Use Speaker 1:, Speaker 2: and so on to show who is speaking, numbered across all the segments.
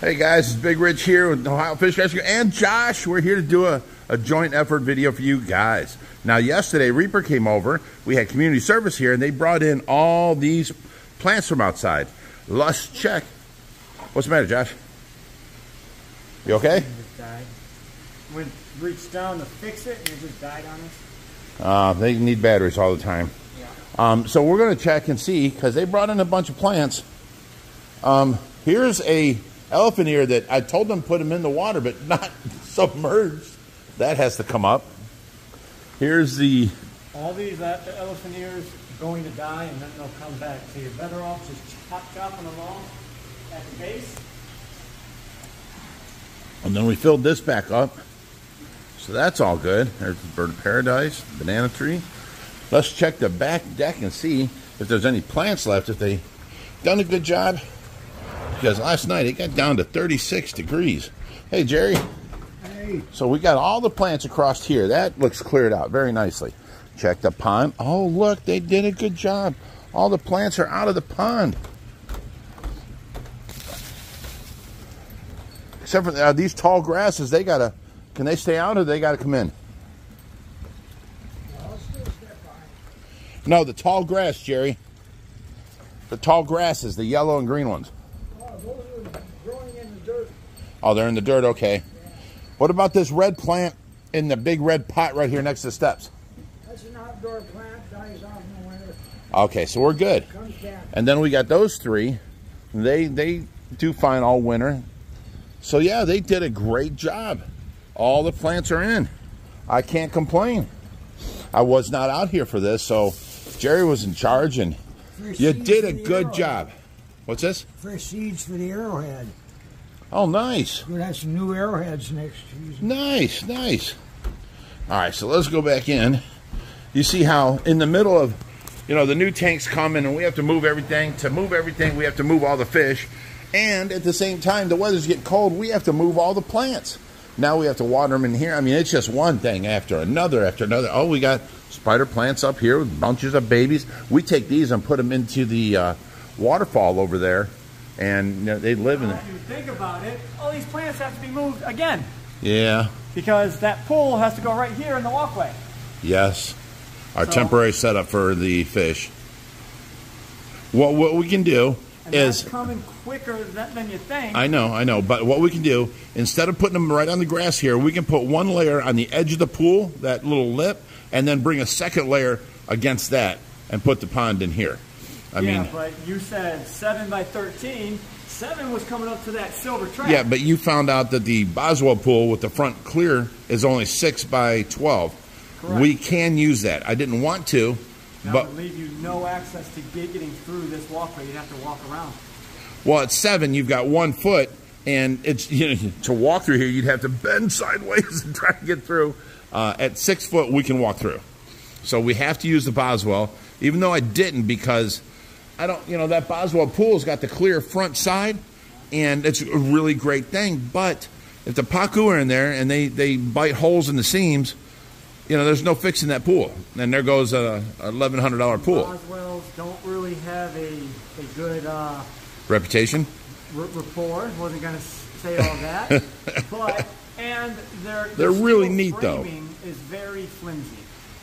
Speaker 1: Hey guys, it's Bigrich here with Ohio Fish Rescue and Josh. We're here to do a joint effort video for you guys. Now yesterday, Reaper came over. We had community service here and they brought in all these plants from outside. Let's check. What's the matter, Josh? You okay?
Speaker 2: It just died. We reached down to fix it and it just died on us.
Speaker 1: They need batteries all the time.
Speaker 2: Yeah.
Speaker 1: So we're going to check and see because they brought in a bunch of plants. Here's a elephant ear that I told them put them in the water, but not submerged. That has to come up. Here's the...
Speaker 2: All these elephant ears are going to die and then they'll come back. So you're better off just chopping them off at the base.
Speaker 1: And then we filled this back up. So that's all good. There's the bird of paradise, banana tree. Let's check the back deck and see if there's any plants left, if they done a good job. Because last night it got down to 36 degrees. Hey, Jerry.
Speaker 3: Hey.
Speaker 1: So we got all the plants across here. That looks cleared out very nicely. Check the pond. Oh, look, they did a good job. All the plants are out of the pond. Except for these tall grasses, they gotta, can they stay out or they gotta come in?
Speaker 3: I'll still step by.
Speaker 1: No, the tall grass, Jerry. The tall grasses, the yellow and green ones.
Speaker 3: Those are growing in the dirt.
Speaker 1: Oh, they're in the dirt, okay.
Speaker 3: Yeah.
Speaker 1: What about this red plant in the big red pot right here next to the steps?
Speaker 3: That's an outdoor plant, dies off in the winter.
Speaker 1: Okay, so we're good.
Speaker 3: Comes back.
Speaker 1: And then we got those three. They do fine all winter. So yeah, they did a great job. All the plants are in. I can't complain. I was not out here for this, so Jerry was in charge, and you did a good job. What's this?
Speaker 3: Fresh seeds for the arrowhead.
Speaker 1: Oh, nice.
Speaker 3: We're going to have some new arrowheads next season.
Speaker 1: Nice, nice. All right, so let's go back in. You see how in the middle of, you know, the new tank's coming and we have to move everything. To move everything, we have to move all the fish. And at the same time, the weather's getting cold, we have to move all the plants. Now we have to water them in here. I mean, it's just one thing after another after another. Oh, we got spider plants up here with bunches of babies. We take these and put them into the waterfall over there. And you know, they live in it.
Speaker 2: If you think about it, all these plants have to be moved again.
Speaker 1: Yeah.
Speaker 2: Because that pool has to go right here in the walkway.
Speaker 1: Yes. Our temporary setup for the fish. What we can do is...
Speaker 2: That's coming quicker than you think.
Speaker 1: I know. But what we can do, instead of putting them right on the grass here, we can put one layer on the edge of the pool, that little lip, and then bring a second layer against that and put the pond in here. I mean,
Speaker 2: but you said 7 by 13. 7 was coming up to that silver track.
Speaker 1: Yeah, but you found out that the Boswell pool with the front clear is only 6 by 12.
Speaker 2: Correct.
Speaker 1: We can use that. I didn't want to,
Speaker 2: That
Speaker 1: but
Speaker 2: would leave you no access to getting through this walkway. You'd have to walk around.
Speaker 1: well, at 7, you've got 1 foot, and it's, you know, to walk through here, you'd have to bend sideways and try to get through. At 6 foot, we can walk through. So we have to use the Boswell, even though I didn't because I don't, you know, that Boswell pool's got the clear front side, and it's a really great thing. But if the pacu are in there and they bite holes in the seams, you know, there's no fixing that pool. And there goes a $1,100 pool.
Speaker 2: Boswells don't really have a good
Speaker 1: Reputation?
Speaker 2: rapport. Wasn't going to say all that. But, and
Speaker 1: They're really
Speaker 2: steel
Speaker 1: neat, though.
Speaker 2: framing is very flimsy.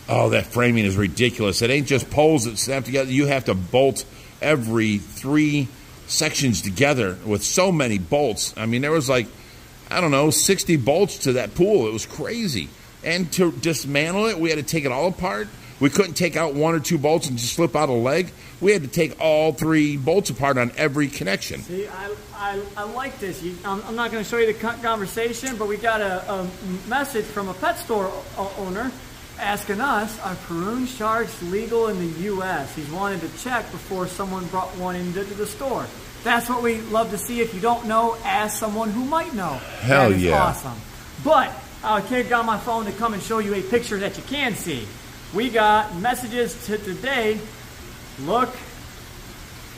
Speaker 1: Oh, that framing is ridiculous. It ain't just poles that snap together. You have to bolt every 3 sections together with so many bolts. I mean, there was like, I don't know, 60 bolts to that pool. It was crazy. And to dismantle it, we had to take it all apart. We couldn't take out 1 or 2 bolts and just slip out a leg. We had to take all 3 bolts apart on every connection.
Speaker 2: See, I like this. I'm not going to show you the conversation, but we got a message from a pet store owner asking us, are prunes charged legal in the U.S.? He's wanted to check before someone brought one into the store. That's what we love to see. If you don't know, ask someone who might know.
Speaker 1: Hell
Speaker 2: that is
Speaker 1: yeah.
Speaker 2: awesome. But I got my phone to come and show you a picture that you can see. We got messages today. Look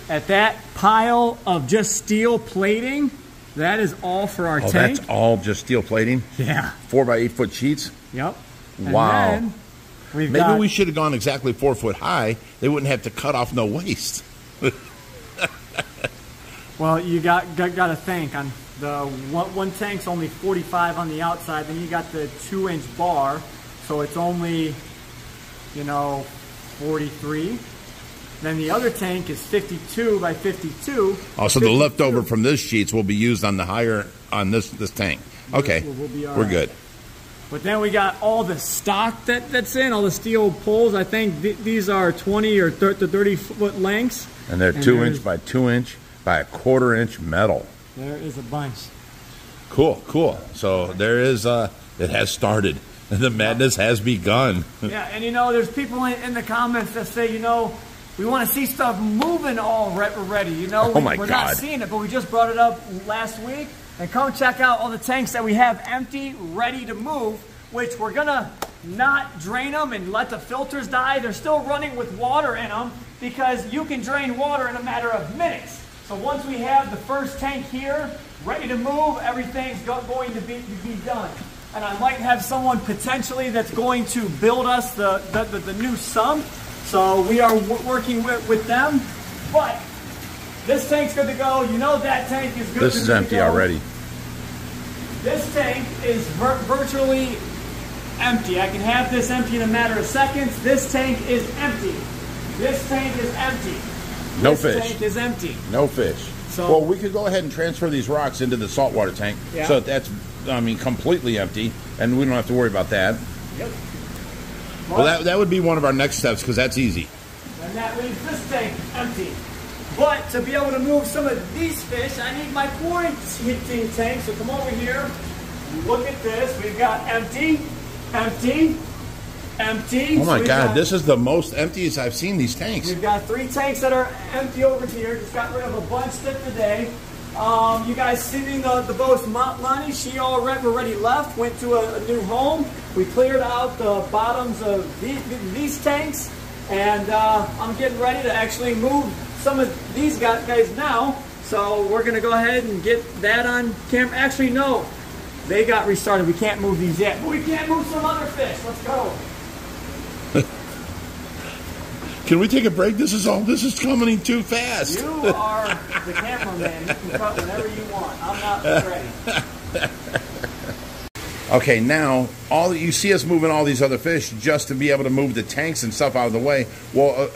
Speaker 2: at that pile of just steel plating. That is all for our tank.
Speaker 1: That's all just steel plating?
Speaker 2: Yeah.
Speaker 1: 4 by 8 foot sheets?
Speaker 2: Yep.
Speaker 1: Wow.
Speaker 2: And then
Speaker 1: Maybe we should have gone exactly 4 foot high. They wouldn't have to cut off no waste.
Speaker 2: Well, you got to think on The one tank's only 45 on the outside. Then you got the 2-inch bar, so it's only, you know, 43. Then the other tank is 52 by 52.
Speaker 1: Oh, so the leftover from this sheets will be used on the higher on this tank. Okay, we're good.
Speaker 2: But then we got all the stock that's in, all the steel poles. I think these are 20 or 30 foot lengths.
Speaker 1: And they're 2-inch by 2-inch by 1/4 inch metal.
Speaker 2: There is a bunch.
Speaker 1: Cool, cool. So there is, it has started. The madness has begun.
Speaker 2: Yeah, and you know, there's people in the comments that say, you know, we want to see stuff moving already. You know, we're not seeing it, but we just brought it up last week. And come check out all the tanks that we have empty, ready to move, which we're gonna not drain them and let the filters die. They're still running with water in them because you can drain water in a matter of minutes. So once we have the first tank here, ready to move, everything's going to be done. And I might have someone potentially that's going to build us the new sump. So we are working with them, but this tank's good to go. You know that tank is good.
Speaker 1: This is empty already.
Speaker 2: This tank is virtually empty. I can have this empty in a matter of seconds. This tank is empty. This tank is empty.
Speaker 1: No
Speaker 2: fish.
Speaker 1: This tank
Speaker 2: is empty.
Speaker 1: No fish. So, well, we could go ahead and transfer these rocks into the saltwater tank. Yeah. So that's, I mean, completely empty, and we don't have to worry about that.
Speaker 2: Yep.
Speaker 1: Well, that would be one of our next steps because that's easy.
Speaker 2: And that leaves this tank empty. But to be able to move some of these fish, I need my quarantine tank. So come over here. Look at this. We've got empty, empty, empty.
Speaker 1: Oh my God, this is the most emptiest I've seen these tanks.
Speaker 2: We've got 3 tanks that are empty over here. Just got rid of a bunch today. You guys seen the boat's Lonnie? She already left, went to a new home. We cleared out the bottoms of these tanks, and I'm getting ready to actually move some of these guys now. So we're gonna go ahead and get that on camera. Actually, no, they got restarted. We can't move these yet, but we can move some other fish. Let's go.
Speaker 1: Can we take a break? This is coming too fast.
Speaker 2: You are the cameraman. You can cut whenever you want. I'm not ready.
Speaker 1: Okay, now all you see us moving all these other fish just to be able to move the tanks and stuff out of the way. Well,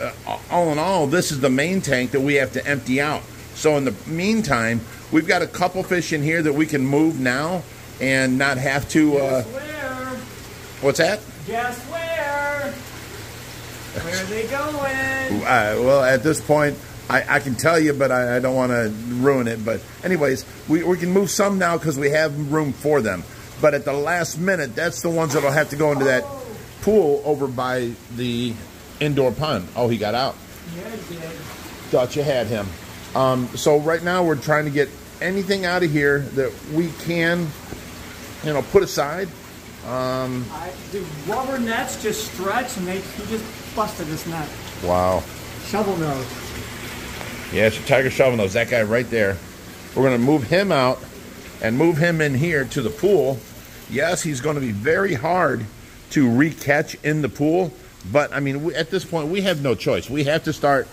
Speaker 1: all in all, this is the main tank that we have to empty out. So in the meantime, we've got a couple fish in here that we can move now and not have to.
Speaker 2: Guess where?
Speaker 1: What's that?
Speaker 2: Guess where? Where are they going?
Speaker 1: Well, at this point, I can tell you, but I don't want to ruin it. But anyways, we can move some now because we have room for them. But at the last minute, that's the ones that'll have to go into that pool over by the indoor pond. Oh, he got out.
Speaker 2: Yeah, he did.
Speaker 1: Thought you had him. So right now we're trying to get anything out of here that we can, you know, put aside.
Speaker 2: The rubber nets just stretch, and he just busted this net.
Speaker 1: Wow.
Speaker 2: Shovel nose.
Speaker 1: Yeah, it's a tiger shovel nose. That guy right there. We're going to move him out and move him in here to the pool. Yes, he's going to be very hard to re-catch in the pool, but I mean, at this point, we have no choice. We have to start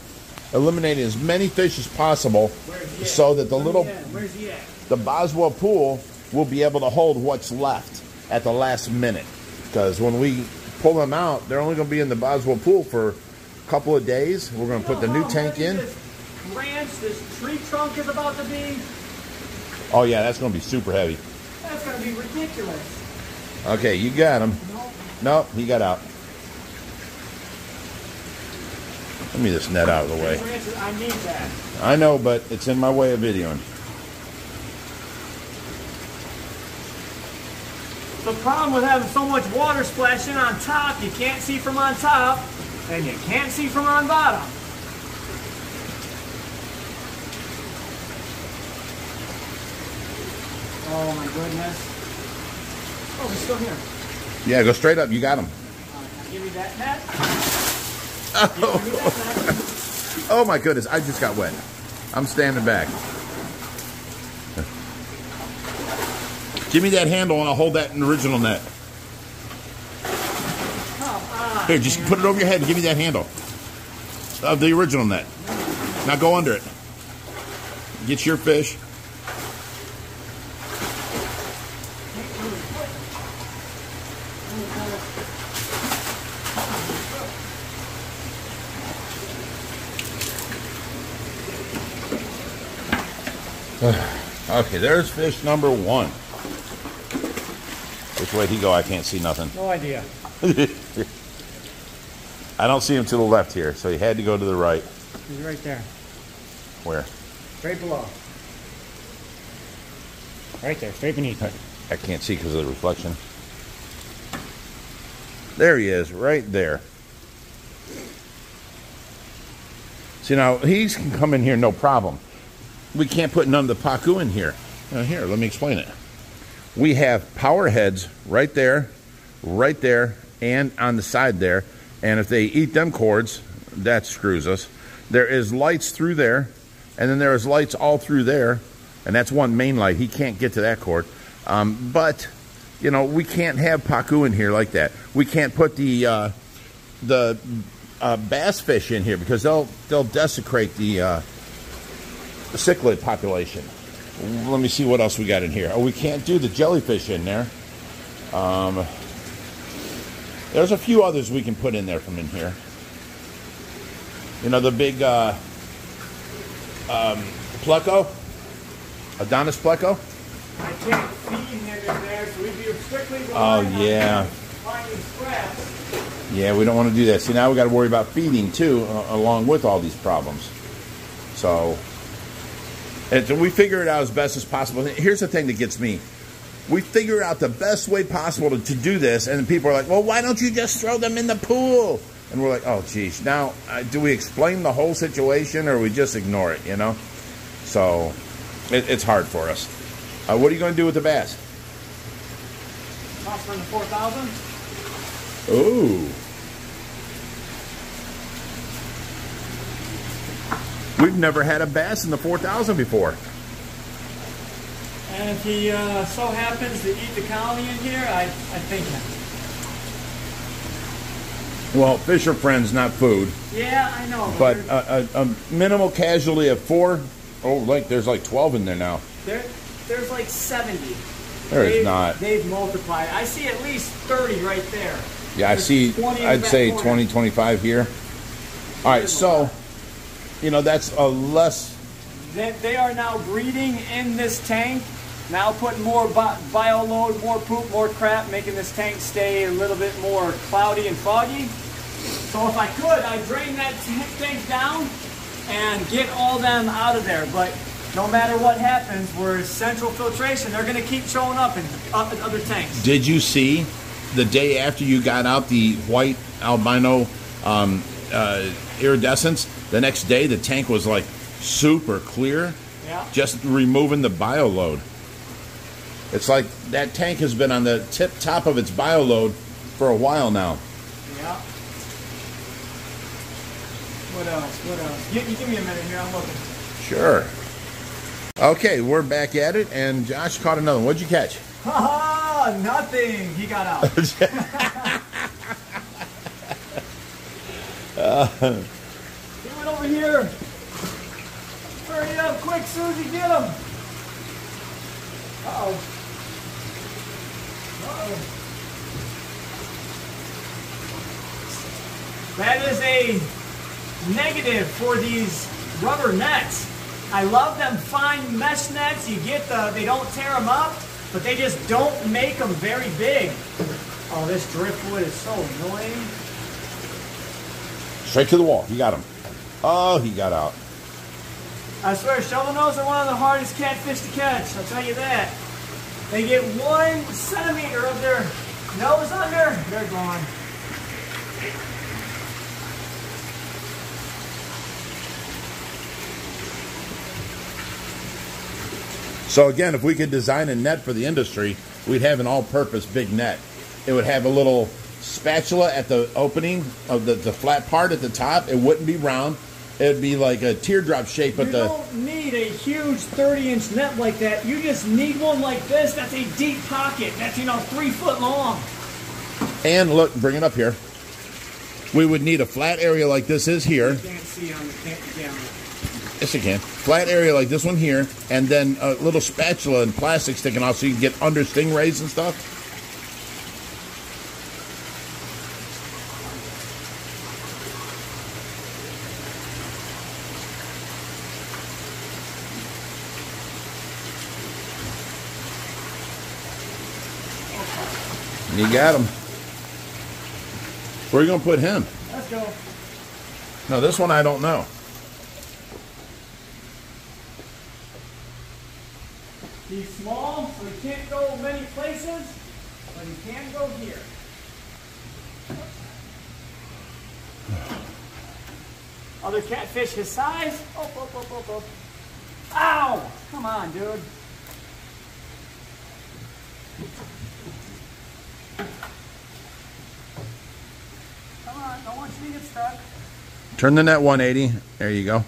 Speaker 1: eliminating as many fish as possible so that the Boswell pool will be able to hold what's left at the last minute. Because when we pull them out, they're only going to be in the Boswell pool for a couple of days. We're going to put the new tank in.
Speaker 2: This tree trunk is about to be.
Speaker 1: Oh yeah, that's going to be super heavy.
Speaker 2: That's going to be ridiculous.
Speaker 1: Okay, you got him. Nope, he got out. Let me just net out of the way.
Speaker 2: I need that.
Speaker 1: I know, but it's in my way of videoing.
Speaker 2: The problem with having so much water splashing on top, you can't see from on top, and you can't see from on bottom. Oh my goodness. Oh, he's still here.
Speaker 1: Yeah, go straight up. You got him.
Speaker 2: Give me that net.
Speaker 1: Oh. Oh my goodness, I just got wet. I'm standing back. Give me that handle and I'll hold that in the original net. Here, just put it over your head and give me that handle of the original net. Now go under it. Get your fish. Okay, there's fish number 1. Which way he go? I can't see nothing.
Speaker 2: No idea.
Speaker 1: I don't see him to the left here, so he had to go to the right.
Speaker 2: He's right there.
Speaker 1: Where?
Speaker 2: Right below. Right there, straight beneath it.
Speaker 1: I can't see because of the reflection. There he is, right there. See, now, he can come in here no problem. We can't put none of the pacu in here. Now, here, let me explain it. We have power heads right there, and on the side there. And if they eat them cords, that screws us. There is lights through there, and then there is lights all through there, and that's one main light. He can't get to that cord. But, you know, we can't have pacu in here like that. We can't put the bass fish in here because they'll desecrate the cichlid population. Let me see what else we got in here. Oh, we can't do the jellyfish in there. There's a few others we can put in there from in here. You know, the big pleco? Adonis pleco?
Speaker 2: I can't feed him in there, so we'd be strictly finding scraps.
Speaker 1: Yeah, we don't want to do that. See, now we got to worry about feeding, too, along with all these problems. So we figure it out as best as possible. Here's the thing that gets me. We figure out the best way possible to do this, and people are like, well, why don't you just throw them in the pool? And we're like, oh, geez. Now, do we explain the whole situation, or we just ignore it, you know? So it's hard for us. What are you going to do with the bass?
Speaker 2: Toss them in the 4,000.
Speaker 1: Ooh. We've never had a bass in the 4,000 before.
Speaker 2: And if he so happens to eat the colony in here, I think him.
Speaker 1: Well, fish are friends, not food.
Speaker 2: Yeah, I know.
Speaker 1: But a minimal casualty of 4. Oh, like there's like 12 in there now.
Speaker 2: There's like 70.
Speaker 1: There is not.
Speaker 2: They've multiplied. I see at least 30 right there.
Speaker 1: Yeah, I see, I'd say 20, 25 here. All right, so, you know, that's a less...
Speaker 2: They are now breeding in this tank, now putting more bio load, more poop, more crap, making this tank stay a little bit more cloudy and foggy. So if I could, I'd drain that tank down and get all them out of there. But no matter what happens, we're central filtration. They're going to keep showing up in other tanks.
Speaker 1: Did you see the day after you got out the white albino iridescence, the next day the tank was like super clear?
Speaker 2: Yeah.
Speaker 1: Just removing the bio load. It's like that tank has been on the top of its bio load for a while now.
Speaker 2: Yeah. What else? What else? You give me a minute here. I'm looking.
Speaker 1: Sure. Okay, we're back at it, and Josh caught another one. What'd you catch?
Speaker 2: Ha ha! Nothing. He got out. He went over here. Hurry up, quick, Susie, get him. Uh-oh. Uh-oh. That is a negative for these rubber nets. I love them fine mesh nets. You get they don't tear them up, but they just don't make them very big. Oh, this driftwood is so annoying.
Speaker 1: Straight to the wall. You got him. Oh, he got out.
Speaker 2: I swear, shovel nose are one of the hardest catfish to catch. I'll tell you that. They get 1 centimeter of their nose under, they're gone.
Speaker 1: So again, if we could design a net for the industry, we'd have an all-purpose big net. It would have a little spatula at the opening of the flat part at the top. It wouldn't be round. It would be like a teardrop shape.
Speaker 2: You don't need a huge 30-inch net like that. You just need one like this. That's a deep pocket. That's, 3 foot long.
Speaker 1: And look, bring it up here. We would need a flat area like this is here.
Speaker 2: You can't see on the camera.
Speaker 1: Yes, you can. Flat area like this one here, and then a little spatula and plastic sticking out so you can get under stingrays and stuff. You got him. Where are you going to put him?
Speaker 2: Let's go.
Speaker 1: No, this one I don't know.
Speaker 2: He's small, so he can't go many places, but he can go here. Other catfish his size. Oh, oh, oh, oh, oh. Ow! Come on, dude. Come on, don't want you to get stuck.
Speaker 1: Turn the net 180. There you go.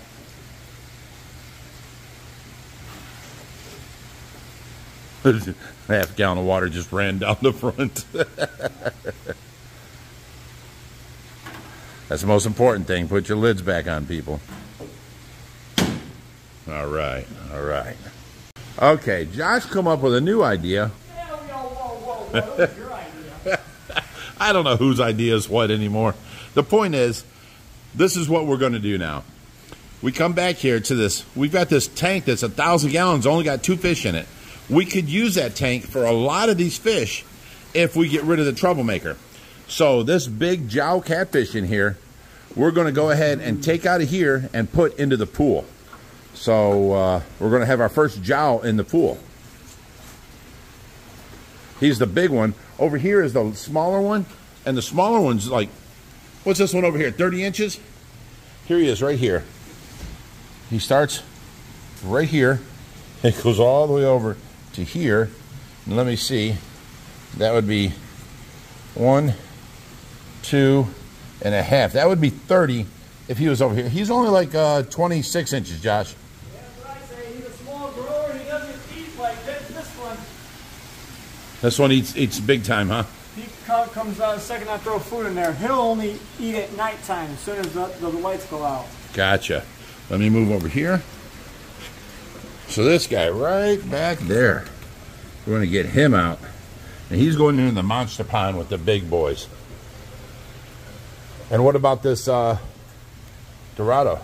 Speaker 1: Half a gallon of water just ran down the front. That's the most important thing. Put your lids back on, people. All right, all right. Okay, Josh come up with a new idea.
Speaker 2: Yeah, whoa. What was your idea?
Speaker 1: I don't know whose idea is what anymore. The point is, this is what we're going to do now. We come back here to this. We've got this tank that's 1,000 gallons, only got 2 fish in it. We could use that tank for a lot of these fish if we get rid of the troublemaker. So this big jowl catfish in here, we're going to go ahead and take out of here and put into the pool. So we're going to have our first jowl in the pool. He's the big one. Over here is the smaller one, and the smaller one's like, what's this one over here, 30 inches? Here he is, right here. He starts right here. It goes all the way over to here. And let me see. That would be 1, 2.5. That would be 30 if he was over here. He's only like 26 inches, Josh.
Speaker 2: That's what I say. He's a small grower. He doesn't eat like this one.
Speaker 1: This one eats big time, huh?
Speaker 2: He comes out the second I throw food in there. He'll only eat at nighttime as soon as the lights go out.
Speaker 1: Gotcha. Let me move over here. So this guy right back there, we're going to get him out. And he's going into the monster pond with the big boys. And what about this Dorado?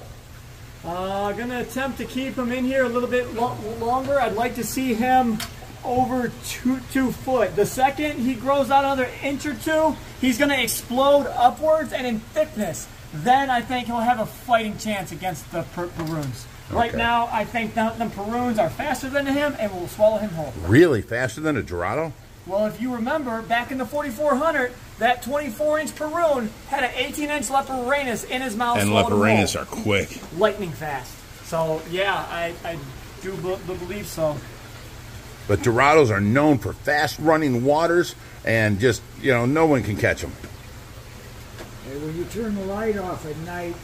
Speaker 2: Going to attempt to keep him in here a little bit longer. I'd like to see him over 2 foot. The second he grows out another inch or 2, he's going to explode upwards and in thickness. Then I think he'll have a fighting chance against the Peruns. Right now, I think the Peruns are faster than him and will swallow him whole.
Speaker 1: Really? Faster than a Dorado?
Speaker 2: Well, if you remember, back in the 4400, that 24-inch Peroon had an 18-inch Leporanus in his mouth.
Speaker 1: And Leporanus are quick.
Speaker 2: Lightning fast. So, yeah, I do believe so.
Speaker 1: But Dorados are known for fast-running waters and just, you know, no one can catch them.
Speaker 3: And when you turn the light off at night,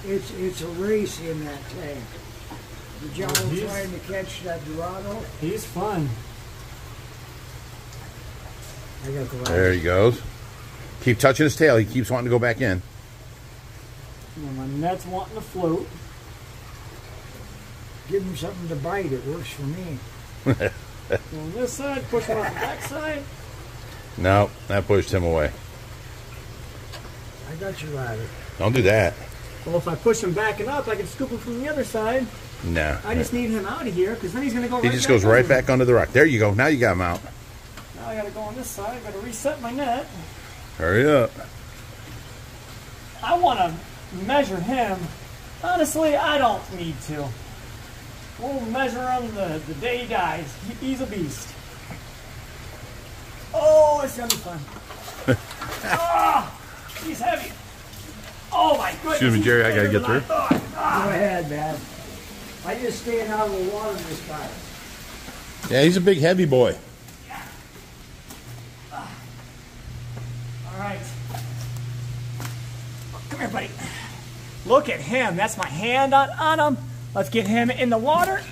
Speaker 3: it's a race in that tank. The jowl trying to catch that Dorado.
Speaker 2: He's fun.
Speaker 3: I got the light.
Speaker 1: There he goes. Keep touching his tail. He keeps wanting to go back in.
Speaker 2: Well, my net's wanting to float.
Speaker 3: Give him something to bite. It works for me.
Speaker 2: Go on this side, push him on the back side.
Speaker 1: No, that pushed him away.
Speaker 3: I got you, ladder.
Speaker 1: Don't do that.
Speaker 2: Well, if I push him backing up, I can scoop him from the other side.
Speaker 1: No.
Speaker 2: I just need him out of here because then he's going to go right
Speaker 1: He just goes right back under the rock. There you go. Now you got him out.
Speaker 2: Now I got to go on this side. I got to reset my net.
Speaker 1: Hurry up.
Speaker 2: I want to measure him. Honestly, I don't need to. We'll measure him the day he dies. He's a beast. Oh, it's going to be fun. Ah, he's heavy. Oh my goodness.
Speaker 1: Excuse me, Jerry, I got to get through.
Speaker 3: Go ahead, man. I just staying out of the water this time.
Speaker 1: Yeah, he's a big, heavy boy.
Speaker 2: Yeah. All right. Come here, buddy. Look at him. That's my hand on him. Let's get him in the water. Look.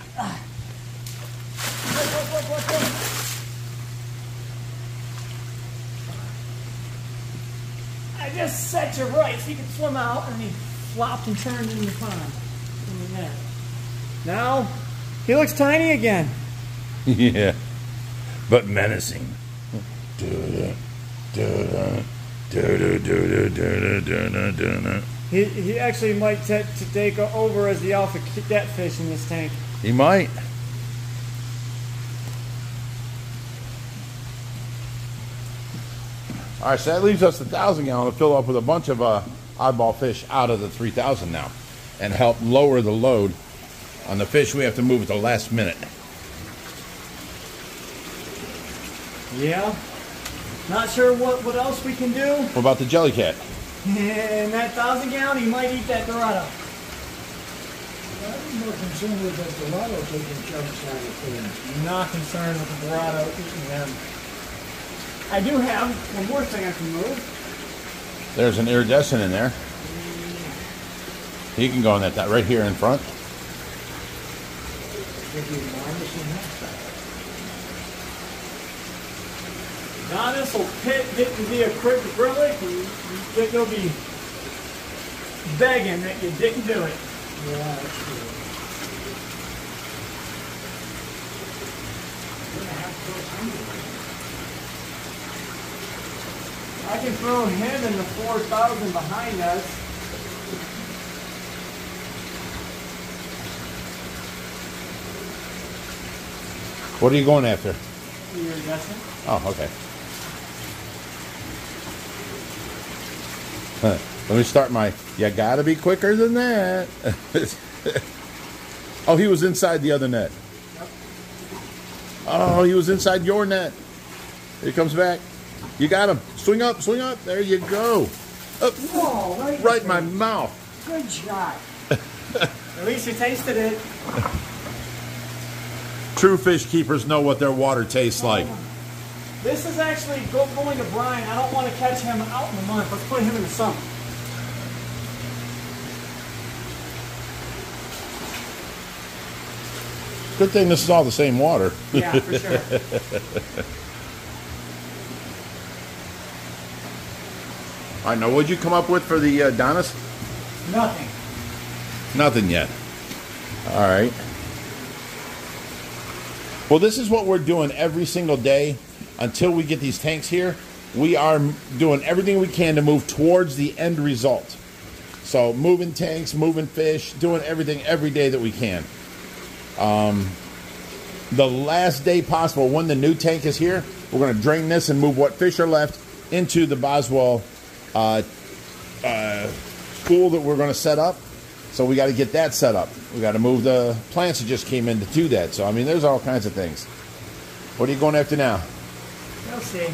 Speaker 2: I just set you right so you can swim out, and he flopped and turned in the pond. In the net. Now, he looks tiny again.
Speaker 1: Yeah, but menacing.
Speaker 2: He actually might take over as the alpha catfish in this tank.
Speaker 1: He might. All right, so that leaves us 1,000 gallon to fill up with a bunch of oddball fish out of the 3,000 now, and help lower the load on the fish we have to move at the last minute.
Speaker 2: Yeah. Not sure what else we can do.
Speaker 1: What about the jellycat?
Speaker 2: And that 1,000 gallon, he might eat that Dorado.
Speaker 3: I'm more concerned with the Dorado taking chunks out of things.
Speaker 2: I'm not concerned with the Dorado eating them. I do have one more thing I can move.
Speaker 1: There's an iridescent in there. He can go in that right here in front.
Speaker 2: Adonis will get to be a quick acrylic, and you'll be begging that you didn't do it.
Speaker 3: Yeah, that's true.
Speaker 2: I can throw him in the 4,000 behind us.
Speaker 1: What are you going after?
Speaker 2: Iridescent.
Speaker 1: Oh, okay. Let me start my, you gotta be quicker than that. Oh, he was inside the other net.
Speaker 2: Yep.
Speaker 1: Oh, he was inside your net. Here he comes back. You got him. Swing up, swing up. There you go. Up.
Speaker 3: Whoa,
Speaker 1: Right in my mouth.
Speaker 3: Good shot.
Speaker 2: At least you tasted it.
Speaker 1: True fish keepers know what their water tastes like.
Speaker 2: This is actually going to Brian. I don't want to catch him out in the month. Let's put him in the summer.
Speaker 1: Good thing this is all the same water.
Speaker 2: Yeah, for sure.
Speaker 1: I know. What'd you come up with for the Adonis?
Speaker 2: Nothing.
Speaker 1: Nothing yet. All right. Well, this is what we're doing every single day until we get these tanks here. We are doing everything we can to move towards the end result. So moving tanks, moving fish, doing everything every day that we can. The last day possible when the new tank is here, we're going to drain this and move what fish are left into the Boswell pool that we're going to set up. So we got to get that set up. We got to move the plants that just came in to do that. So I mean, there's all kinds of things. What are you going after now?
Speaker 2: We'll see.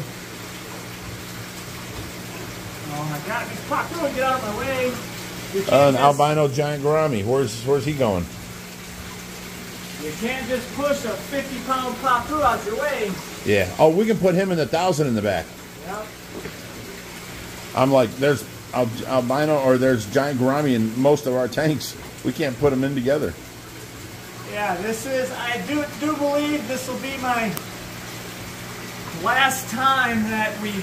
Speaker 2: Oh my God! He's popped through and get out of my way.
Speaker 1: An albino giant gourami. Where's he going?
Speaker 2: You can't just push a 50-pound pacu out your way.
Speaker 1: Yeah. Oh, we can put him in the 1,000 in the back.
Speaker 2: Yep.
Speaker 1: I'm like, there's albino or there's giant gourami in most of our tanks. We can't put them in together.
Speaker 2: Yeah, this is, I do believe this will be my last time that we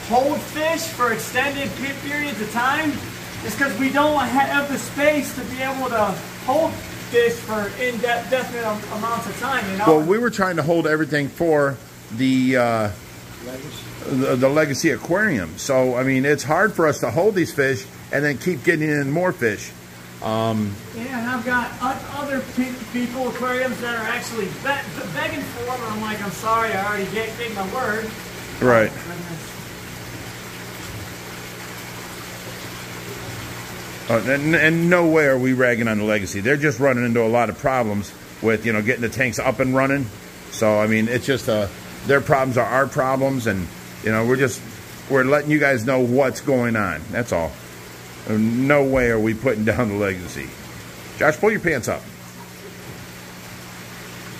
Speaker 2: hold fish for extended periods of time. Just because we don't have the space to be able to hold fish for indefinite amounts of time, you know?
Speaker 1: Well, we were trying to hold everything for the Legacy Aquarium. So, I mean, it's hard for us to hold these fish and then keep getting in more fish.
Speaker 2: Yeah, and I've got other people, aquariums, that are actually begging for them. I'm like, I'm sorry, I already gave my word.
Speaker 1: Right. And no way are we ragging on the Legacy. They're just running into a lot of problems with, you know, getting the tanks up and running. So, I mean, it's just their problems are our problems, and, you know, we're letting you guys know what's going on. That's all. No way are we putting down the Legacy. Josh, pull your pants up.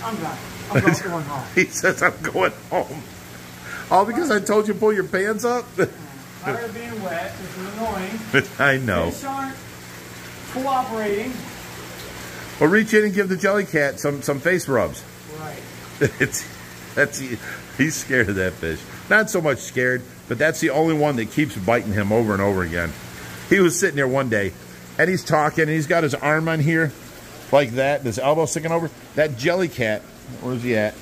Speaker 2: I'm done. I'm going home.
Speaker 1: He says I'm going home. All because I told you to pull your pants up?
Speaker 2: Tired of being wet, which is annoying.
Speaker 1: I know.
Speaker 2: Fish aren't cooperating.
Speaker 1: Well, reach in and give the jellycat some face rubs.
Speaker 2: Right.
Speaker 1: He's scared of that fish. Not so much scared, but that's the only one that keeps biting him over and over again. He was sitting there one day, and he's talking, and he's got his arm on here, like that, and his elbow sticking over. That jellycat, where's he at?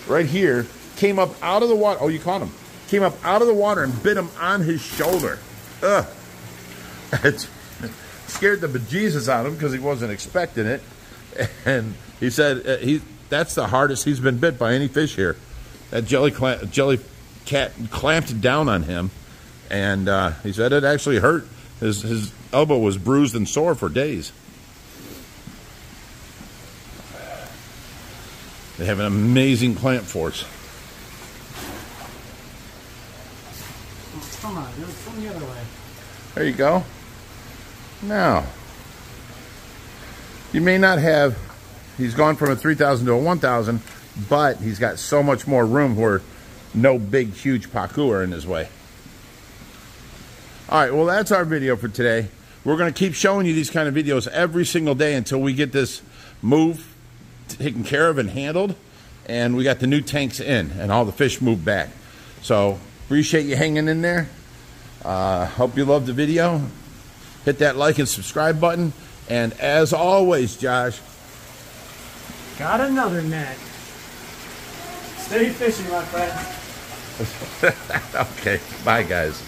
Speaker 1: Right here, came up out of the water. Oh, you caught him. Came up out of the water and bit him on his shoulder. Ugh. It scared the bejesus out of him because he wasn't expecting it. And he said that's the hardest he's been bit by any fish here. That jellycat cat clamped down on him, and he said it actually hurt. His elbow was bruised and sore for days. They have an amazing clamp force.
Speaker 2: Come on, dude, come the other way.
Speaker 1: There you go. Now, you may not have, he's gone from a 3,000 to a 1,000, but he's got so much more room where no big, huge pacu are in his way. All right, well, that's our video for today. We're going to keep showing you these kind of videos every single day until we get this move taken care of and handled, and we got the new tanks in and all the fish moved back. So appreciate you hanging in there. Hope you loved the video. Hit that like and subscribe button, and as always, Josh,
Speaker 2: got another net. Stay fishing, my friend.
Speaker 1: Okay, bye guys.